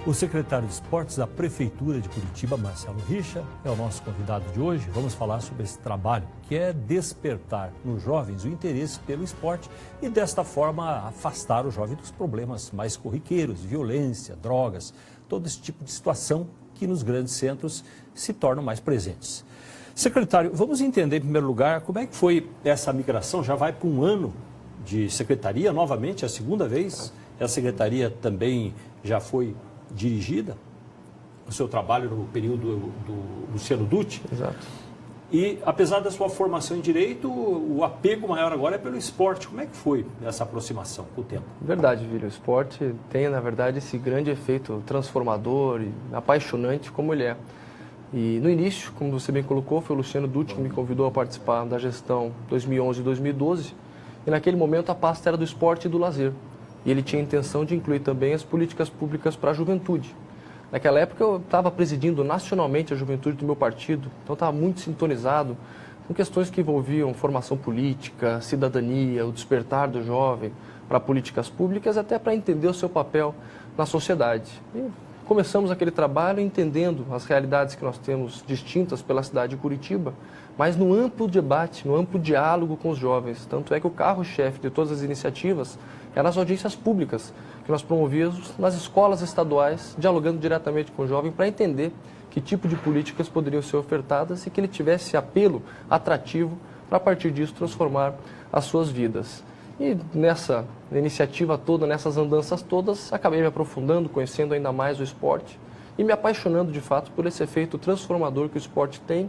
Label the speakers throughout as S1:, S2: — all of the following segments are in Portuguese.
S1: O secretário de Esportes da Prefeitura de Curitiba, Marcelo Richa, é o nosso convidado de hoje. Vamos falar sobre esse trabalho, que é despertar nos jovens o interesse pelo esporte e, desta forma, afastar o jovem dos problemas mais corriqueiros, violência, drogas, todo esse tipo de situação que nos grandes centros se tornam mais presentes. Secretário, vamos entender, em primeiro lugar, como é que foi essa migração? Já vai para um ano de secretaria, novamente, a segunda vez. A secretaria também já foi dirigida, o seu trabalho no período do Luciano Dutti.
S2: Exato.
S1: E, apesar da sua formação em Direito, o apego maior agora é pelo esporte. Como é que foi essa aproximação com o tempo?
S2: Verdade, Vílio. O esporte tem, na verdade, esse grande efeito transformador e apaixonante como ele é. E, no início, como você bem colocou, foi o Luciano Dutti que me convidou a participar da gestão 2011 e 2012. E, naquele momento, a pasta era do esporte e do lazer. E ele tinha a intenção de incluir também as políticas públicas para a juventude. Naquela época eu estava presidindo nacionalmente a juventude do meu partido, então estava muito sintonizado com questões que envolviam formação política, cidadania, o despertar do jovem para políticas públicas, até para entender o seu papel na sociedade. E começamos aquele trabalho entendendo as realidades que nós temos distintas pela cidade de Curitiba, mas no amplo debate, no amplo diálogo com os jovens. Tanto é que o carro-chefe de todas as iniciativas eram as audiências públicas que nós promovíamos nas escolas estaduais, dialogando diretamente com o jovem para entender que tipo de políticas poderiam ser ofertadas e que ele tivesse apelo atrativo para, a partir disso, transformar as suas vidas. E nessa iniciativa toda, nessas andanças todas, acabei me aprofundando, conhecendo ainda mais o esporte e me apaixonando, de fato, por esse efeito transformador que o esporte tem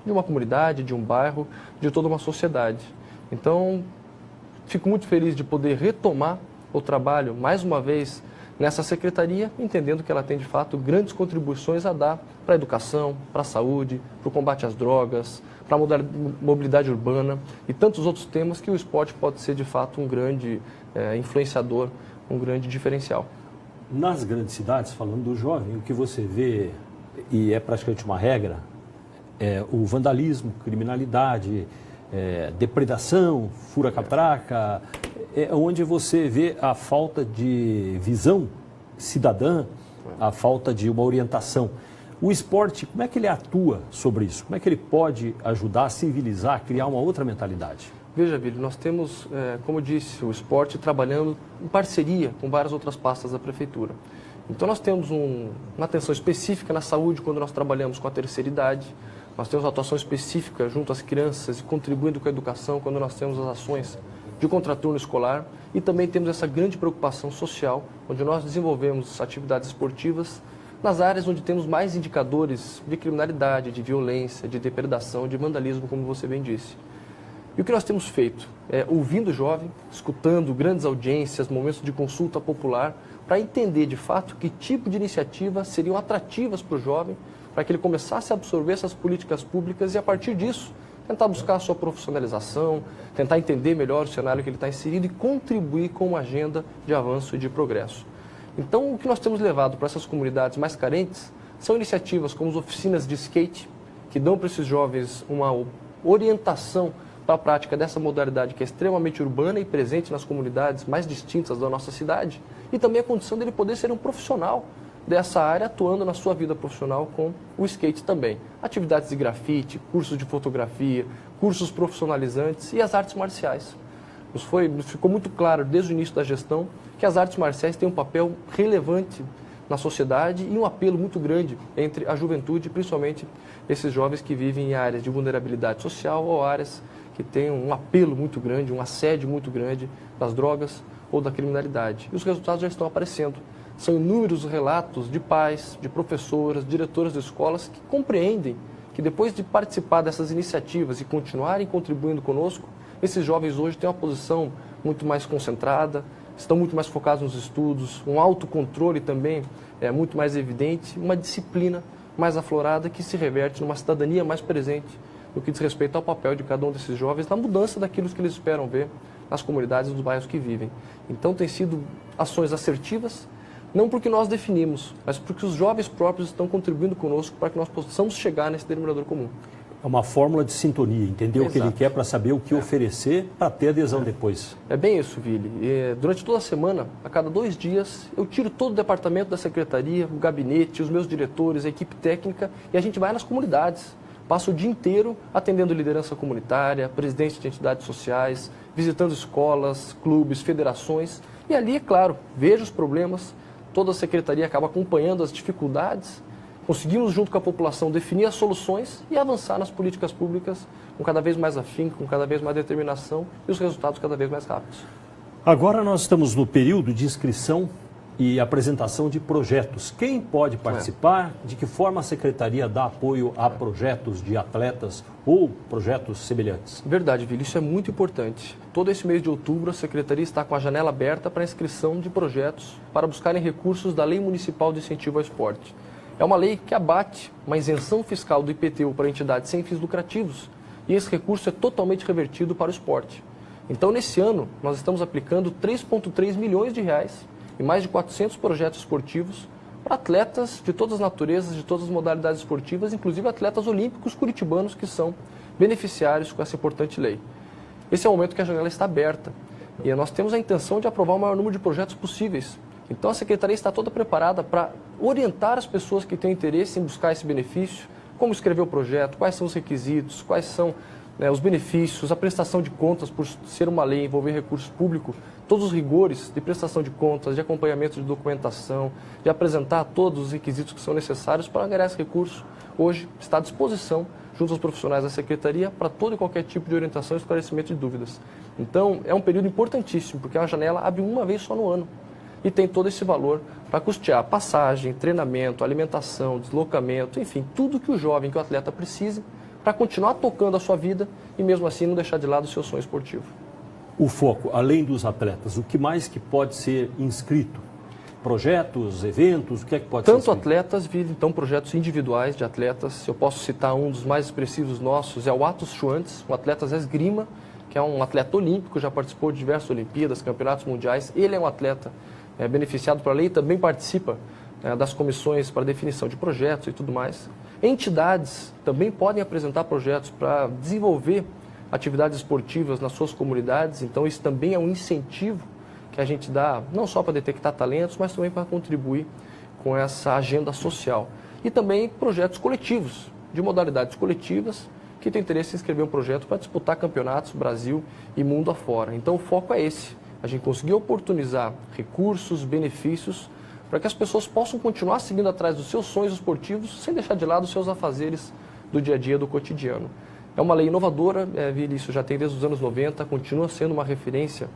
S2: de uma comunidade, de um bairro, de toda uma sociedade. Então, fico muito feliz de poder retomar o trabalho, mais uma vez, nessa secretaria, entendendo que ela tem, de fato, grandes contribuições a dar para a educação, para a saúde, para o combate às drogas, para a mobilidade urbana e tantos outros temas que o esporte pode ser, de fato, um grande influenciador, um grande diferencial.
S1: Nas grandes cidades, falando do jovem, o que você vê, e é praticamente uma regra, é o vandalismo, criminalidade, depredação, fura-catraca, é onde você vê a falta de visão cidadã, a falta de uma orientação. O esporte, como é que ele atua sobre isso? Como é que ele pode ajudar a civilizar, a criar uma outra mentalidade?
S2: Veja, Vílio, nós temos, como eu disse, o esporte trabalhando em parceria com várias outras pastas da Prefeitura. Então nós temos uma atenção específica na saúde quando nós trabalhamos com a terceira idade. Nós temos uma atuação específica junto às crianças e contribuindo com a educação quando nós temos as ações de contraturno escolar. E também temos essa grande preocupação social, onde nós desenvolvemos atividades esportivas nas áreas onde temos mais indicadores de criminalidade, de violência, de depredação, de vandalismo, como você bem disse. E o que nós temos feito é ouvindo o jovem, escutando grandes audiências, momentos de consulta popular, para entender de fato que tipo de iniciativas seriam atrativas para o jovem, para que ele começasse a absorver essas políticas públicas e, a partir disso, tentar buscar a sua profissionalização, tentar entender melhor o cenário que ele está inserido e contribuir com uma agenda de avanço e de progresso. Então, o que nós temos levado para essas comunidades mais carentes são iniciativas como as oficinas de skate, que dão para esses jovens uma orientação para a prática dessa modalidade que é extremamente urbana e presente nas comunidades mais distintas da nossa cidade, e também a condição dele poder ser um profissional dessa área, atuando na sua vida profissional com o skate também. Atividades de grafite, cursos de fotografia, cursos profissionalizantes e as artes marciais. Nos ficou muito claro desde o início da gestão que as artes marciais têm um papel relevante na sociedade e um apelo muito grande entre a juventude, principalmente esses jovens que vivem em áreas de vulnerabilidade social ou áreas que têm um apelo muito grande, um assédio muito grande das drogas ou da criminalidade. E os resultados já estão aparecendo. São inúmeros relatos de pais, de professoras, diretoras de escolas que compreendem que depois de participar dessas iniciativas e continuarem contribuindo conosco, esses jovens hoje têm uma posição muito mais concentrada, estão muito mais focados nos estudos, um autocontrole também é muito mais evidente, uma disciplina mais aflorada que se reverte numa cidadania mais presente no que diz respeito ao papel de cada um desses jovens na mudança daquilo que eles esperam ver nas comunidades e nos bairros que vivem. Então, tem sido ações assertivas, não porque nós definimos, mas porque os jovens próprios estão contribuindo conosco para que nós possamos chegar nesse denominador comum.
S1: É uma fórmula de sintonia, entender o que ele quer para saber o que oferecer para ter adesão depois.
S2: É bem isso, Vili. Durante toda a semana, a cada 2 dias, eu tiro todo o departamento da secretaria, o gabinete, os meus diretores, a equipe técnica e a gente vai nas comunidades. Passo o dia inteiro atendendo liderança comunitária, presidentes de entidades sociais, visitando escolas, clubes, federações. E ali, é claro, vejo os problemas, toda a secretaria acaba acompanhando as dificuldades. Conseguimos, junto com a população, definir as soluções e avançar nas políticas públicas com cada vez mais afinco, com cada vez mais determinação e os resultados cada vez mais rápidos.
S1: Agora nós estamos no período de inscrição e apresentação de projetos. Quem pode participar? De que forma a Secretaria dá apoio a projetos de atletas ou projetos semelhantes?
S2: Verdade, Vili, isso é muito importante. Todo esse mês de outubro, a Secretaria está com a janela aberta para inscrição de projetos para buscarem recursos da Lei Municipal de Incentivo ao Esporte. É uma lei que abate uma isenção fiscal do IPTU para entidades sem fins lucrativos e esse recurso é totalmente revertido para o esporte. Então, nesse ano, nós estamos aplicando 3,3 milhões de reais em mais de 400 projetos esportivos para atletas de todas as naturezas, de todas as modalidades esportivas, inclusive atletas olímpicos curitibanos que são beneficiários com essa importante lei. Esse é o momento que a janela está aberta e nós temos a intenção de aprovar o maior número de projetos possíveis. Então, a Secretaria está toda preparada para orientar as pessoas que têm interesse em buscar esse benefício, como escrever o projeto, quais são os requisitos, quais são os benefícios, a prestação de contas, por ser uma lei envolver recurso público, todos os rigores de prestação de contas, de acompanhamento de documentação, de apresentar todos os requisitos que são necessários para angariar esse recurso. Hoje está à disposição, junto aos profissionais da Secretaria, para todo e qualquer tipo de orientação e esclarecimento de dúvidas. Então, é um período importantíssimo, porque a janela abre uma vez só no ano. E tem todo esse valor para custear passagem, treinamento, alimentação, deslocamento, enfim, tudo que o jovem, que o atleta precise para continuar tocando a sua vida e mesmo assim não deixar de lado o seu sonho esportivo.
S1: O foco, além dos atletas, o que mais que pode ser inscrito? Projetos, eventos, o que é que pode ser inscrito?
S2: Tanto atletas, então projetos individuais de atletas. Eu posso citar um dos mais expressivos nossos, é o Atos Schwantes, um atleta esgrima, que é um atleta olímpico, já participou de diversas Olimpíadas, campeonatos mundiais. Ele é um atleta beneficiado pela lei e também participa das comissões para definição de projetos e tudo mais. Entidades também podem apresentar projetos para desenvolver atividades esportivas nas suas comunidades, então isso também é um incentivo que a gente dá, não só para detectar talentos, mas também para contribuir com essa agenda social. E também projetos coletivos, de modalidades coletivas, que tem interesse em inscrever um projeto para disputar campeonatos Brasil e mundo afora. Então o foco é esse. A gente conseguiu oportunizar recursos, benefícios, para que as pessoas possam continuar seguindo atrás dos seus sonhos esportivos, sem deixar de lado os seus afazeres do dia a dia, do cotidiano. É uma lei inovadora, Vili, isso já tem desde os anos 90, continua sendo uma referência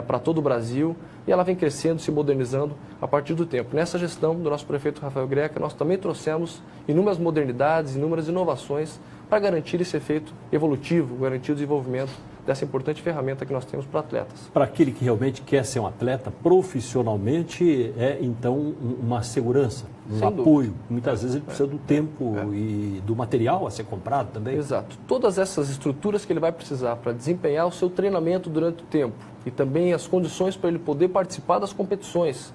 S2: para todo o Brasil e ela vem crescendo, se modernizando a partir do tempo. Nessa gestão do nosso prefeito Rafael Greca, nós também trouxemos inúmeras modernidades, inúmeras inovações para garantir esse efeito evolutivo, garantir o desenvolvimento dessa importante ferramenta que nós temos para atletas.
S1: Para aquele que realmente quer ser um atleta profissionalmente, é então uma segurança, um apoio. Muitas vezes ele precisa do tempo e do material a ser comprado também.
S2: Exato. Todas essas estruturas que ele vai precisar para desempenhar o seu treinamento durante o tempo e também as condições para ele poder participar das competições,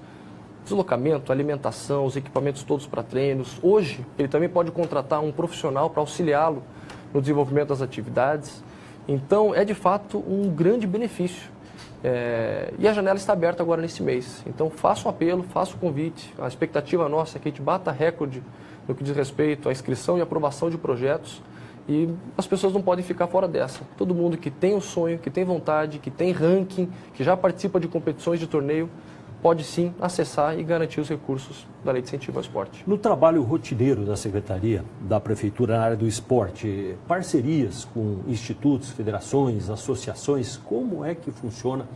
S2: deslocamento, alimentação, os equipamentos todos para treinos. Hoje, ele também pode contratar um profissional para auxiliá-lo no desenvolvimento das atividades. Então, é de fato um grande benefício. E a janela está aberta agora nesse mês. Então, faço um apelo, faço o convite. A expectativa nossa é que a gente bata recorde no que diz respeito à inscrição e aprovação de projetos. E as pessoas não podem ficar fora dessa. Todo mundo que tem o sonho, que tem vontade, que tem ranking, que já participa de competições de torneio, pode sim acessar e garantir os recursos da Lei de Incentivo ao Esporte.
S1: No trabalho rotineiro da Secretaria, da Prefeitura na área do esporte, parcerias com institutos, federações, associações, como é que funciona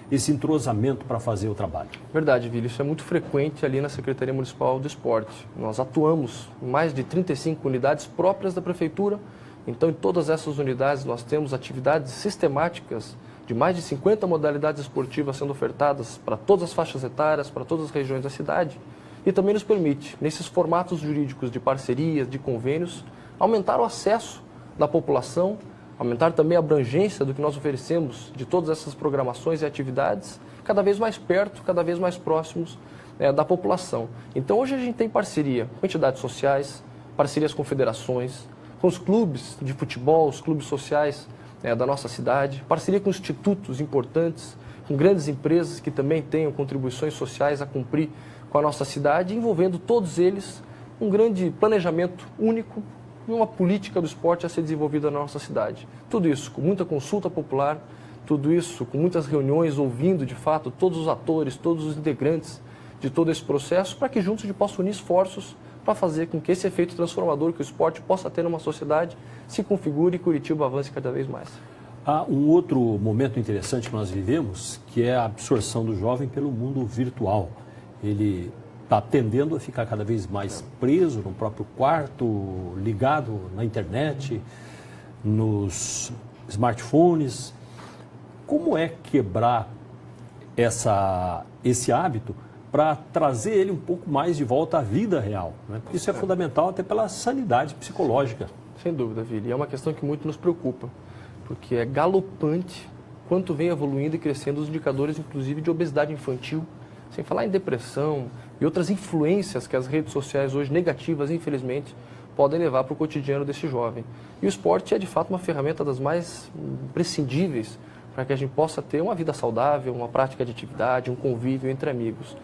S1: esse entrosamento para fazer o trabalho?
S2: Verdade, Vili, isso é muito frequente ali na Secretaria Municipal do Esporte. Nós atuamos em mais de 35 unidades próprias da Prefeitura, então em todas essas unidades nós temos atividades sistemáticas de mais de 50 modalidades esportivas sendo ofertadas para todas as faixas etárias, para todas as regiões da cidade. E também nos permite, nesses formatos jurídicos de parcerias, de convênios, aumentar o acesso da população, aumentar também a abrangência do que nós oferecemos de todas essas programações e atividades, cada vez mais perto, cada vez mais próximos da população. Então hoje a gente tem parceria com entidades sociais, parcerias com federações, com os clubes de futebol, os clubes sociais da nossa cidade, parceria com institutos importantes, com grandes empresas que também tenham contribuições sociais a cumprir com a nossa cidade, envolvendo todos eles um grande planejamento único e uma política do esporte a ser desenvolvida na nossa cidade. Tudo isso com muita consulta popular, tudo isso com muitas reuniões, ouvindo de fato todos os atores, todos os integrantes de todo esse processo, para que juntos a gente possa unir esforços para fazer com que esse efeito transformador que o esporte possa ter numa sociedade se configure e Curitiba avance cada vez mais.
S1: Há um outro momento interessante que nós vivemos, que é a absorção do jovem pelo mundo virtual. Ele está tendendo a ficar cada vez mais preso no próprio quarto, ligado na internet, nos smartphones. Como é quebrar esse hábito para trazer ele um pouco mais de volta à vida real, né? Porque isso é fundamental até pela sanidade psicológica.
S2: Sem dúvida, Vili. É uma questão que muito nos preocupa, porque é galopante quanto vem evoluindo e crescendo os indicadores, inclusive, de obesidade infantil, sem falar em depressão e outras influências que as redes sociais hoje, negativas, infelizmente, podem levar para o cotidiano desse jovem. E o esporte é, de fato, uma ferramenta das mais imprescindíveis para que a gente possa ter uma vida saudável, uma prática de atividade, um convívio entre amigos.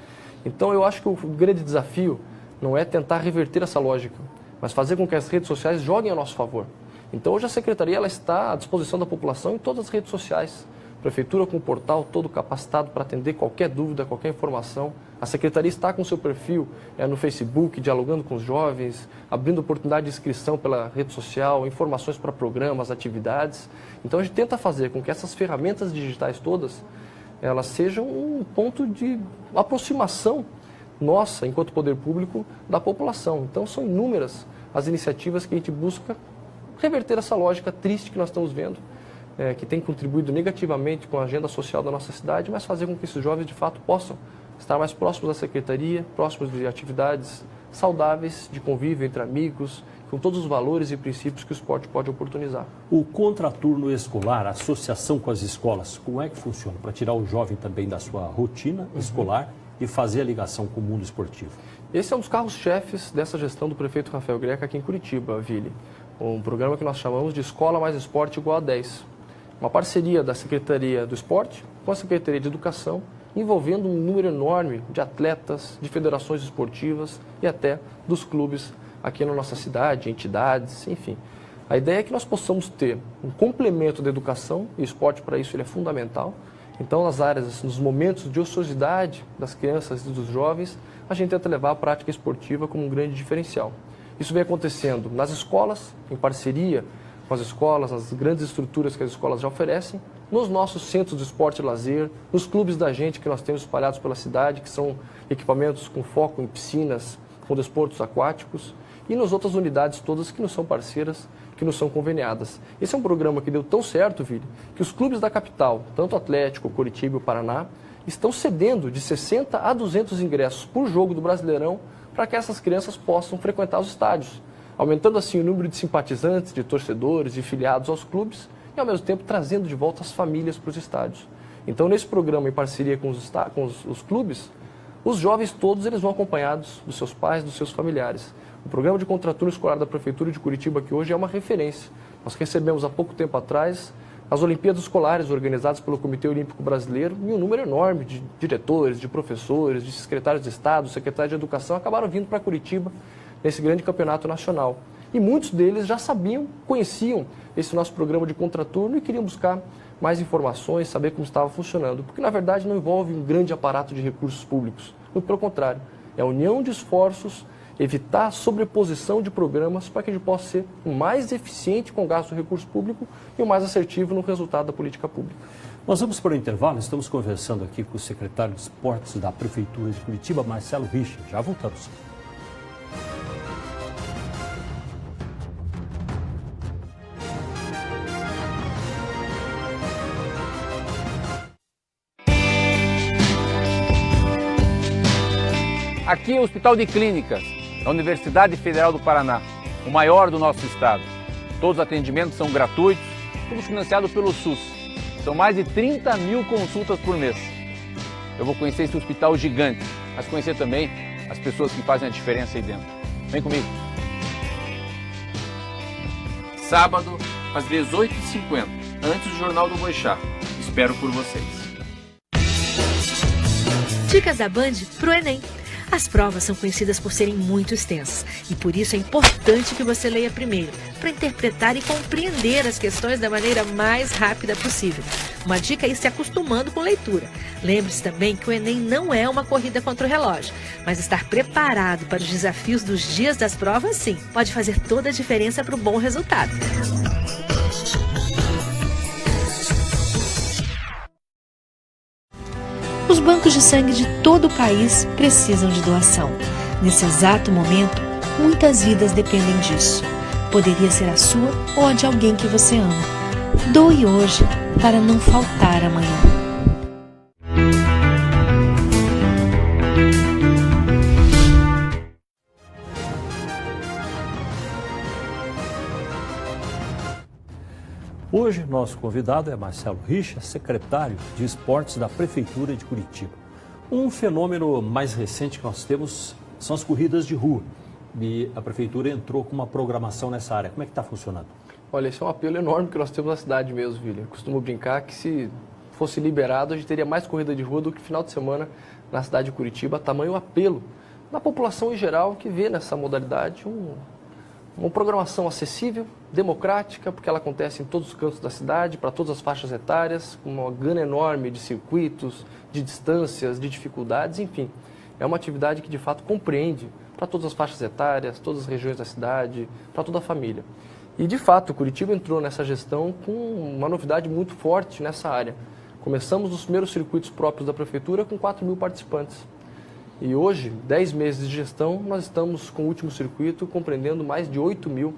S2: Então, eu acho que o grande desafio não é tentar reverter essa lógica, mas fazer com que as redes sociais joguem a nosso favor. Então, hoje a Secretaria ela está à disposição da população em todas as redes sociais. A Prefeitura com o portal todo capacitado para atender qualquer dúvida, qualquer informação. A Secretaria está com o seu perfil no Facebook, dialogando com os jovens, abrindo oportunidade de inscrição pela rede social, informações para programas, atividades. Então, a gente tenta fazer com que essas ferramentas digitais todas elas sejam um ponto de aproximação nossa, enquanto poder público, da população. Então, são inúmeras as iniciativas que a gente busca reverter essa lógica triste que nós estamos vendo, que tem contribuído negativamente com a agenda social da nossa cidade, mas fazer com que esses jovens, de fato, possam estar mais próximos da Secretaria, próximos de atividades saudáveis, de convívio entre amigos, com todos os valores e princípios que o esporte pode oportunizar.
S1: O contraturno escolar, a associação com as escolas, como é que funciona? Para tirar o jovem também da sua rotina escolar e fazer a ligação com o mundo esportivo.
S2: Esse é um dos carros-chefes dessa gestão do prefeito Rafael Greca aqui em Curitiba, Vili. Um programa que nós chamamos de Escola Mais Esporte igual a 10. Uma parceria da Secretaria do Esporte com a Secretaria de Educação, envolvendo um número enorme de atletas, de federações esportivas e até dos clubes aqui na nossa cidade, entidades, enfim. A ideia é que nós possamos ter um complemento da educação, e o esporte para isso ele é fundamental. Então, nas áreas, nos momentos de ociosidade das crianças e dos jovens, a gente tenta levar a prática esportiva como um grande diferencial. Isso vem acontecendo nas escolas, em parceria com as escolas, nas grandes estruturas que as escolas já oferecem, nos nossos centros de esporte e lazer, nos clubes da gente que nós temos espalhados pela cidade, que são equipamentos com foco em piscinas, com desportos aquáticos, e nas outras unidades todas que não são parceiras, que não são conveniadas. Esse é um programa que deu tão certo, Vili, que os clubes da capital, tanto Atlético, Curitiba e o Paraná, estão cedendo de 60 a 200 ingressos por jogo do Brasileirão para que essas crianças possam frequentar os estádios, aumentando assim o número de simpatizantes, de torcedores, de filiados aos clubes e ao mesmo tempo trazendo de volta as famílias para os estádios. Então, nesse programa, em parceria com os clubes, os jovens todos eles vão acompanhados dos seus pais, dos seus familiares. O programa de contraturno escolar da Prefeitura de Curitiba, que hoje é uma referência. Nós recebemos há pouco tempo atrás as Olimpíadas Escolares organizadas pelo Comitê Olímpico Brasileiro e um número enorme de diretores, de professores, de secretários de Estado, secretários de Educação acabaram vindo para Curitiba nesse grande campeonato nacional. E muitos deles já sabiam, conheciam esse nosso programa de contraturno e queriam buscar mais informações, saber como estava funcionando. Porque, na verdade, não envolve um grande aparato de recursos públicos. Muito pelo contrário, é a união de esforços, evitar a sobreposição de programas para que a gente possa ser o mais eficiente com o gasto do recurso público e o mais assertivo no resultado da política pública.
S1: Nós vamos para o intervalo, estamos conversando aqui com o secretário de Esportes da Prefeitura de Curitiba, Marcelo Richa. Já voltamos.
S3: Aqui é o Hospital de Clínicas da Universidade Federal do Paraná, o maior do nosso estado. Todos os atendimentos são gratuitos, tudo financiado pelo SUS. São mais de 30 mil consultas por mês. Eu vou conhecer esse hospital gigante, mas conhecer também as pessoas que fazem a diferença aí dentro. Vem comigo. sábado, às 18h50, antes do Jornal do Boixá. Espero por vocês.
S4: Dicas da Band pro Enem. As provas são conhecidas por serem muito extensas e por isso é importante que você leia primeiro, para interpretar e compreender as questões da maneira mais rápida possível. Uma dica é ir se acostumando com leitura. Lembre-se também que o Enem não é uma corrida contra o relógio, mas estar preparado para os desafios dos dias das provas, sim, pode fazer toda a diferença para o bom resultado. Os bancos de sangue de todo o país precisam de doação. Nesse exato momento, muitas vidas dependem disso. Poderia ser a sua ou a de alguém que você ama. Doe hoje para não faltar amanhã.
S1: Hoje, nosso convidado é Marcelo Richa, secretário de Esportes da Prefeitura de Curitiba. Um fenômeno mais recente que nós temos são as corridas de rua. E a Prefeitura entrou com uma programação nessa área. Como é que está funcionando?
S2: Olha, esse é um apelo enorme que nós temos na cidade mesmo, Vili. Eu costumo brincar que se fosse liberado, a gente teria mais corrida de rua do que final de semana na cidade de Curitiba. Tamanho apelo da população em geral que vê nessa modalidade uma programação acessível, democrática, porque ela acontece em todos os cantos da cidade, para todas as faixas etárias, com uma gama enorme de circuitos, de distâncias, de dificuldades, enfim. É uma atividade que de fato compreende para todas as faixas etárias, todas as regiões da cidade, para toda a família. E de fato, Curitiba entrou nessa gestão com uma novidade muito forte nessa área. Começamos os primeiros circuitos próprios da Prefeitura com 4.000 participantes. E hoje, 10 meses de gestão, nós estamos com o último circuito compreendendo mais de 8.000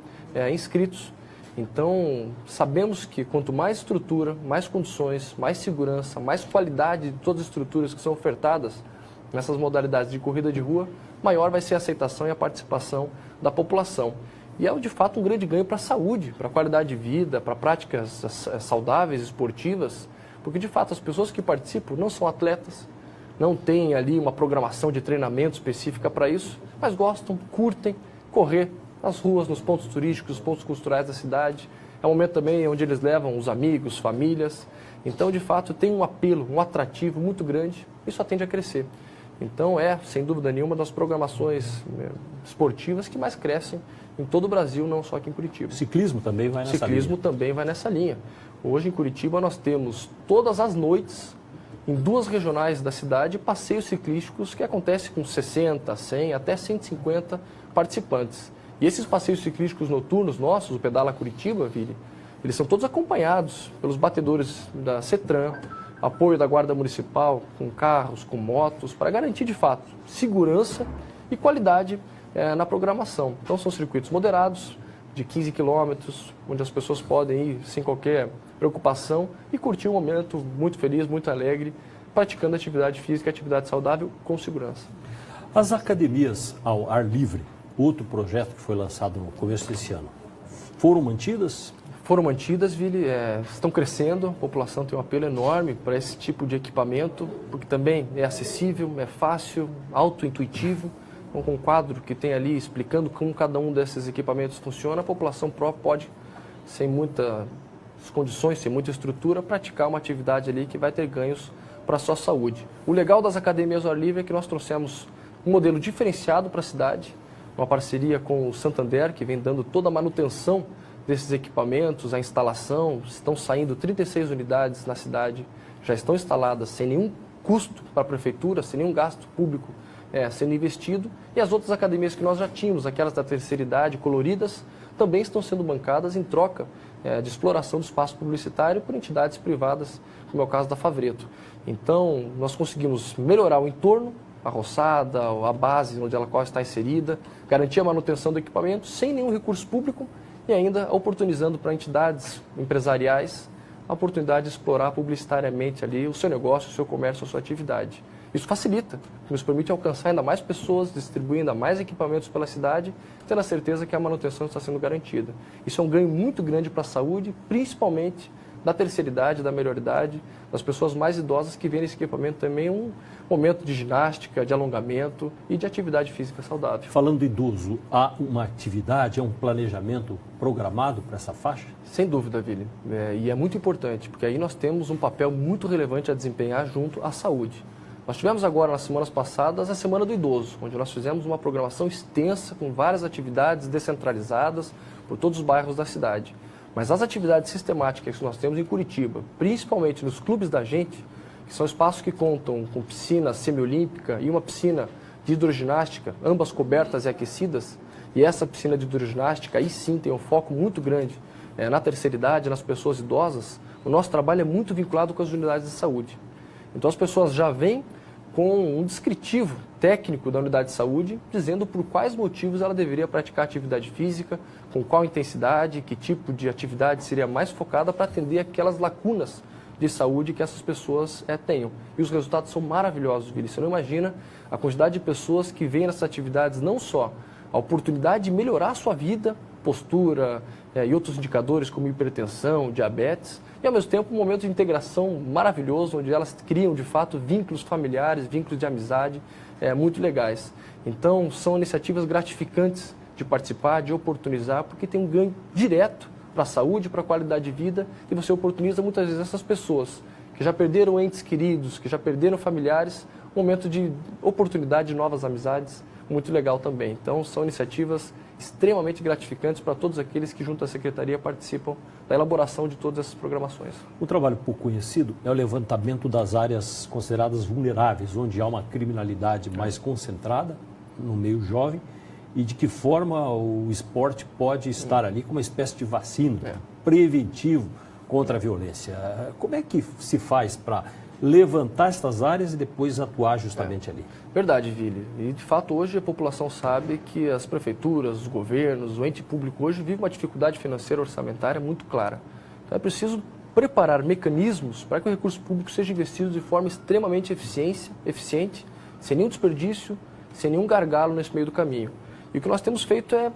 S2: inscritos. Então, sabemos que quanto mais estrutura, mais condições, mais segurança, mais qualidade de todas as estruturas que são ofertadas nessas modalidades de corrida de rua, maior vai ser a aceitação e a participação da população. E é, de fato, um grande ganho para a saúde, para a qualidade de vida, para práticas saudáveis, esportivas, porque, de fato, as pessoas que participam não são atletas, não têm ali uma programação de treinamento específica para isso, mas gostam, curtem correr nas ruas, nos pontos turísticos, nos pontos culturais da cidade. É um momento também onde eles levam os amigos, famílias. Então, de fato, tem um apelo, um atrativo muito grande e só tende a crescer. Então, sem dúvida nenhuma, das programações esportivas que mais crescem em todo o Brasil, não só aqui em Curitiba.
S1: O ciclismo também vai nessa linha.
S2: Ciclismo também vai nessa linha. Hoje, em Curitiba, nós temos todas as noites, em 2 regionais da cidade, passeios ciclísticos que acontecem com 60, 100, até 150 participantes. E esses passeios ciclísticos noturnos nossos, o Pedala Curitiba, Vili, eles são todos acompanhados pelos batedores da CETRAN, apoio da Guarda Municipal, com carros, com motos, para garantir, de fato, segurança e qualidade na programação. Então, são circuitos moderados, de 15 quilômetros, onde as pessoas podem ir sem qualquer preocupação e curtir um momento muito feliz, muito alegre, praticando atividade física e atividade saudável com segurança.
S1: As academias ao ar livre, outro projeto que foi lançado no começo desse ano, foram mantidas?
S2: Foram mantidas, Vili, estão crescendo, a população tem um apelo enorme para esse tipo de equipamento, porque também é acessível, é fácil, auto-intuitivo. Então, com um quadro que tem ali explicando como cada um desses equipamentos funciona, a população própria pode, sem muitas condições, sem muita estrutura, praticar uma atividade ali que vai ter ganhos para a sua saúde. O legal das academias ao ar livre é que nós trouxemos um modelo diferenciado para a cidade, uma parceria com o Santander, que vem dando toda a manutenção desses equipamentos, a instalação. Estão saindo 36 unidades na cidade, já estão instaladas sem nenhum custo para a prefeitura, sem nenhum gasto público sendo investido. E as outras academias que nós já tínhamos, aquelas da terceira idade, coloridas, também estão sendo bancadas em troca de exploração do espaço publicitário por entidades privadas, como é o caso da Favreto. Então, nós conseguimos melhorar o entorno, a roçada, a base onde ela está inserida, garantir a manutenção do equipamento sem nenhum recurso público e ainda oportunizando para entidades empresariais a oportunidade de explorar publicitariamente ali o seu negócio, o seu comércio, a sua atividade. Isso facilita, nos permite alcançar ainda mais pessoas, distribuir ainda mais equipamentos pela cidade, tendo a certeza que a manutenção está sendo garantida. Isso é um ganho muito grande para a saúde, principalmente da terceira idade, da melhor idade, das pessoas mais idosas que veem nesse equipamento também um momento de ginástica, de alongamento e de atividade física saudável.
S1: Falando do idoso, há uma atividade, um planejamento programado para essa faixa?
S2: Sem dúvida, Vili. E é muito importante, porque aí nós temos um papel muito relevante a desempenhar junto à saúde. Nós tivemos agora, nas semanas passadas, a Semana do Idoso, onde nós fizemos uma programação extensa com várias atividades descentralizadas por todos os bairros da cidade. Mas as atividades sistemáticas que nós temos em Curitiba, principalmente nos clubes da gente, que são espaços que contam com piscina semiolímpica e uma piscina de hidroginástica, ambas cobertas e aquecidas, e essa piscina de hidroginástica aí sim tem um foco muito grande na terceira idade, nas pessoas idosas, o nosso trabalho é muito vinculado com as unidades de saúde. Então as pessoas já vêm com um descritivo técnico da unidade de saúde, dizendo por quais motivos ela deveria praticar atividade física, com qual intensidade, que tipo de atividade seria mais focada para atender aquelas lacunas de saúde que essas pessoas tenham. E os resultados são maravilhosos, Vili. Você não imagina a quantidade de pessoas que veem nessas atividades não só a oportunidade de melhorar a sua vida, postura e outros indicadores como hipertensão, diabetes, e ao mesmo tempo um momento de integração maravilhoso, onde elas criam de fato vínculos familiares, vínculos de amizade muito legais. Então são iniciativas gratificantes de participar, de oportunizar, porque tem um ganho direto para a saúde, para a qualidade de vida, e você oportuniza muitas vezes essas pessoas que já perderam entes queridos, que já perderam familiares, um momento de oportunidade de novas amizades, muito legal também. Então são iniciativas extremamente gratificantes para todos aqueles que junto à Secretaria participam da elaboração de todas essas programações.
S1: Um trabalho pouco conhecido é o levantamento das áreas consideradas vulneráveis, onde há uma criminalidade mais concentrada no meio jovem, e de que forma o esporte pode estar ali como uma espécie de vacina preventivo contra a violência. Como é que se faz para levantar estas áreas e depois atuar justamente ali?
S2: Verdade, Vili. E de fato hoje a população sabe que as prefeituras, os governos, o ente público hoje vive uma dificuldade financeira orçamentária muito clara. Então é preciso preparar mecanismos para que o recurso público seja investido de forma extremamente eficiente, sem nenhum desperdício, sem nenhum gargalo nesse meio do caminho. E o que nós temos feito é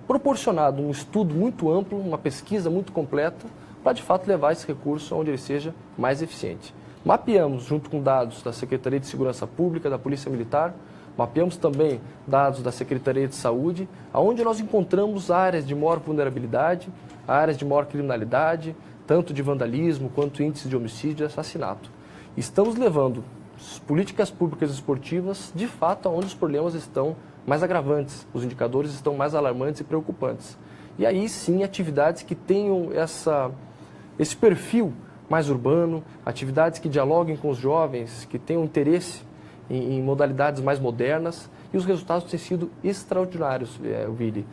S2: proporcionado um estudo muito amplo, uma pesquisa muito completa, para de fato levar esse recurso onde ele seja mais eficiente. Mapeamos, junto com dados da Secretaria de Segurança Pública, da Polícia Militar, mapeamos também dados da Secretaria de Saúde, onde nós encontramos áreas de maior vulnerabilidade, áreas de maior criminalidade, tanto de vandalismo quanto índice de homicídio e assassinato. Estamos levando políticas públicas esportivas, de fato, onde os problemas estão mais agravantes, os indicadores estão mais alarmantes e preocupantes. E aí sim, atividades que tenham esse perfil mais urbano, atividades que dialoguem com os jovens, que tenham interesse em modalidades mais modernas, e os resultados têm sido extraordinários, Vili.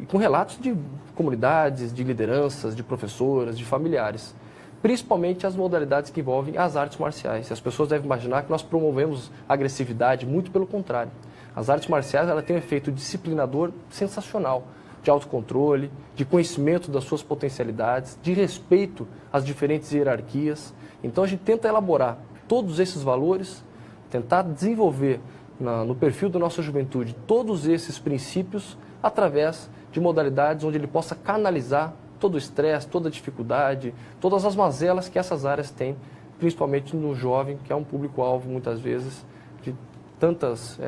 S2: Com relatos de comunidades, de lideranças, de professoras, de familiares. Principalmente as modalidades que envolvem as artes marciais. As pessoas devem imaginar que nós promovemos agressividade, muito pelo contrário. As artes marciais têm um efeito disciplinador sensacional, de autocontrole, de conhecimento das suas potencialidades, de respeito às diferentes hierarquias. Então a gente tenta elaborar todos esses valores, tentar desenvolver no perfil da nossa juventude todos esses princípios através de modalidades onde ele possa canalizar todo o estresse, toda a dificuldade, todas as mazelas que essas áreas têm, principalmente no jovem, que é um público-alvo, muitas vezes, de tantas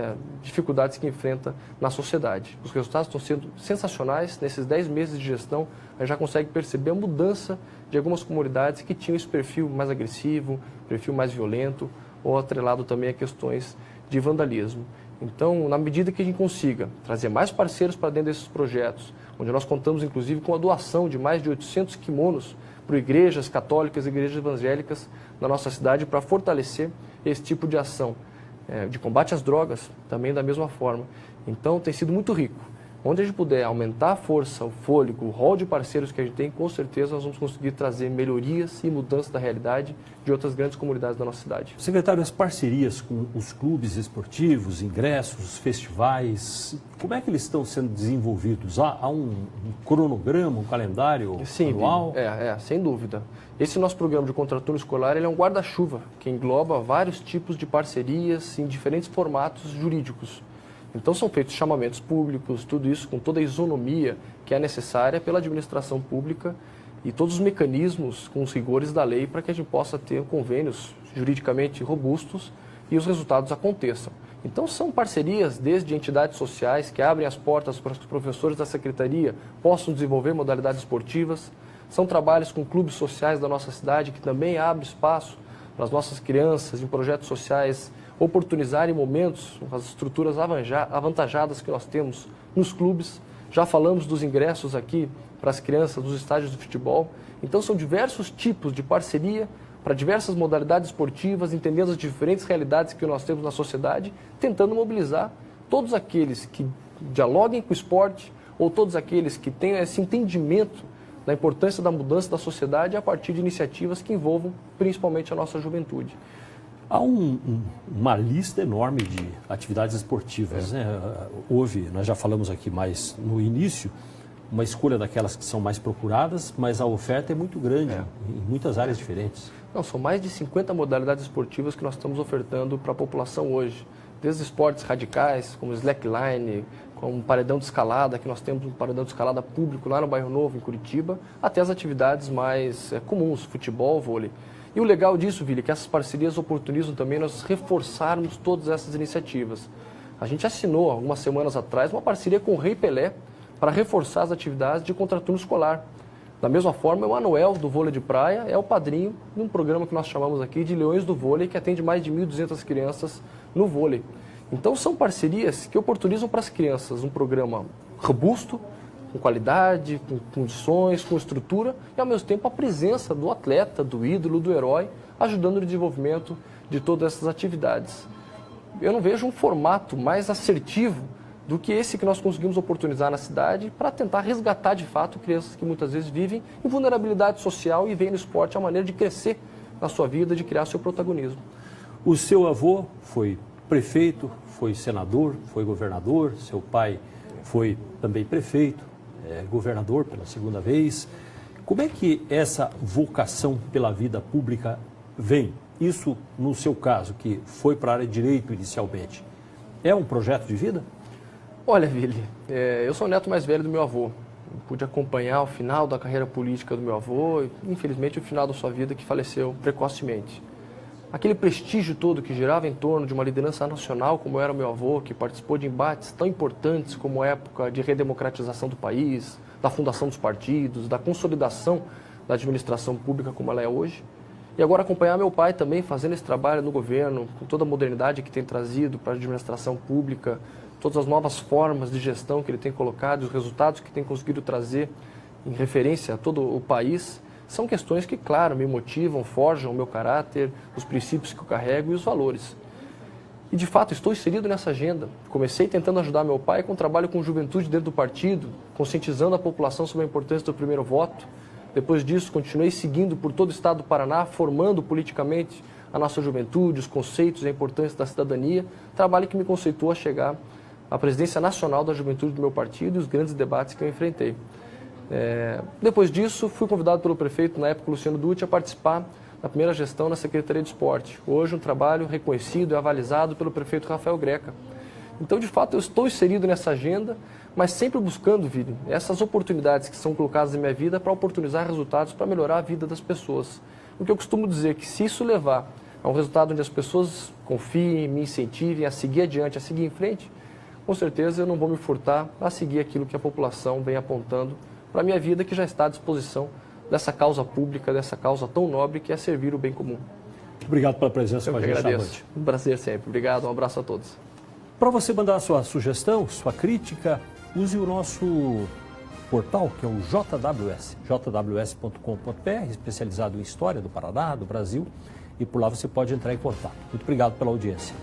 S2: dificuldades que enfrenta na sociedade. Os resultados estão sendo sensacionais. Nesses 10 meses de gestão, a gente já consegue perceber a mudança de algumas comunidades que tinham esse perfil mais agressivo, perfil mais violento, ou atrelado também a questões de vandalismo. Então, na medida que a gente consiga trazer mais parceiros para dentro desses projetos, onde nós contamos, inclusive, com a doação de mais de 800 kimonos para igrejas católicas e igrejas evangélicas na nossa cidade para fortalecer esse tipo de ação. De combate às drogas, também da mesma forma. Então, tem sido muito rico. Onde a gente puder aumentar a força, o fôlego, o rol de parceiros que a gente tem, com certeza nós vamos conseguir trazer melhorias e mudanças da realidade de outras grandes comunidades da nossa cidade.
S1: Secretário, as parcerias com os clubes esportivos, ingressos, festivais, como é que eles estão sendo desenvolvidos? Há um cronograma, um calendário anual?
S2: Sem dúvida. Esse nosso programa de contraturno escolar ele é um guarda-chuva que engloba vários tipos de parcerias em diferentes formatos jurídicos. Então são feitos chamamentos públicos, tudo isso com toda a isonomia que é necessária pela administração pública e todos os mecanismos com os rigores da lei para que a gente possa ter convênios juridicamente robustos e os resultados aconteçam. Então são parcerias desde entidades sociais que abrem as portas para que os professores da Secretaria possam desenvolver modalidades esportivas, são trabalhos com clubes sociais da nossa cidade que também abrem espaço para as nossas crianças em projetos sociais oportunizarem momentos com as estruturas avantajadas que nós temos nos clubes. Já falamos dos ingressos aqui para as crianças dos estádios de futebol. Então são diversos tipos de parceria para diversas modalidades esportivas, entendendo as diferentes realidades que nós temos na sociedade, tentando mobilizar todos aqueles que dialoguem com o esporte ou todos aqueles que tenham esse entendimento da importância da mudança da sociedade a partir de iniciativas que envolvam principalmente a nossa juventude.
S1: Há uma lista enorme de atividades esportivas, né? Nós já falamos aqui mais no início, uma escolha daquelas que são mais procuradas, mas a oferta é muito grande em muitas áreas diferentes.
S2: Não, são mais de 50 modalidades esportivas que nós estamos ofertando para a população hoje. Desde esportes radicais, como slackline, como paredão de escalada, que nós temos um paredão de escalada público lá no Bairro Novo, em Curitiba, até as atividades mais comuns, futebol, vôlei. E o legal disso, Vili, é que essas parcerias oportunizam também nós reforçarmos todas essas iniciativas. A gente assinou, algumas semanas atrás, uma parceria com o Rei Pelé para reforçar as atividades de contraturno escolar. Da mesma forma, o Manuel, do vôlei de praia, é o padrinho de um programa que nós chamamos aqui de Leões do Vôlei, que atende mais de 1.200 crianças no vôlei. Então, são parcerias que oportunizam para as crianças um programa robusto, com qualidade, com condições, com estrutura, e ao mesmo tempo a presença do atleta, do ídolo, do herói, ajudando no desenvolvimento de todas essas atividades. Eu não vejo um formato mais assertivo do que esse que nós conseguimos oportunizar na cidade para tentar resgatar de fato crianças que muitas vezes vivem em vulnerabilidade social e veem no esporte a maneira de crescer na sua vida, de criar seu protagonismo.
S1: O seu avô foi prefeito, foi senador, foi governador, seu pai foi também prefeito, governador pela segunda vez. Como é que essa vocação pela vida pública vem? Isso, no seu caso, que foi para a área de direito inicialmente, é um projeto de vida?
S2: Olha, Vili, eu sou o neto mais velho do meu avô. Pude acompanhar o final da carreira política do meu avô e, infelizmente, o final da sua vida, que faleceu precocemente. Aquele prestígio todo que girava em torno de uma liderança nacional, como era o meu avô, que participou de embates tão importantes como a época de redemocratização do país, da fundação dos partidos, da consolidação da administração pública como ela é hoje. E agora acompanhar meu pai também fazendo esse trabalho no governo, com toda a modernidade que tem trazido para a administração pública, todas as novas formas de gestão que ele tem colocado, os resultados que tem conseguido trazer em referência a todo o país, são questões que, claro, me motivam, forjam o meu caráter, os princípios que eu carrego e os valores. E, de fato, estou inserido nessa agenda. Comecei tentando ajudar meu pai com trabalho com juventude dentro do partido, conscientizando a população sobre a importância do primeiro voto. Depois disso, continuei seguindo por todo o estado do Paraná, formando politicamente a nossa juventude, os conceitos e a importância da cidadania, trabalho que me conceitou a chegar à presidência nacional da juventude do meu partido e os grandes debates que eu enfrentei. Depois disso, fui convidado pelo prefeito, na época, Luciano Dutti, a participar da primeira gestão na Secretaria de Esporte. Hoje, um trabalho reconhecido e avalizado pelo prefeito Rafael Greca. Então, de fato, eu estou inserido nessa agenda, mas sempre buscando, Vili, essas oportunidades que são colocadas em minha vida para oportunizar resultados, para melhorar a vida das pessoas. O que eu costumo dizer é que se isso levar a um resultado onde as pessoas confiem, me incentivem a seguir adiante, a seguir em frente, com certeza eu não vou me furtar a seguir aquilo que a população vem apontando para a minha vida, que já está à disposição dessa causa pública, dessa causa tão nobre que é servir o bem comum.
S1: Obrigado pela presença com a gente esta noite.
S2: Um prazer sempre. Obrigado, um abraço a todos.
S1: Para você mandar a sua sugestão, sua crítica, use o nosso portal, que é o JWS, jws.com.br, especializado em história do Paraná, do Brasil, e por lá você pode entrar em contato. Muito obrigado pela audiência.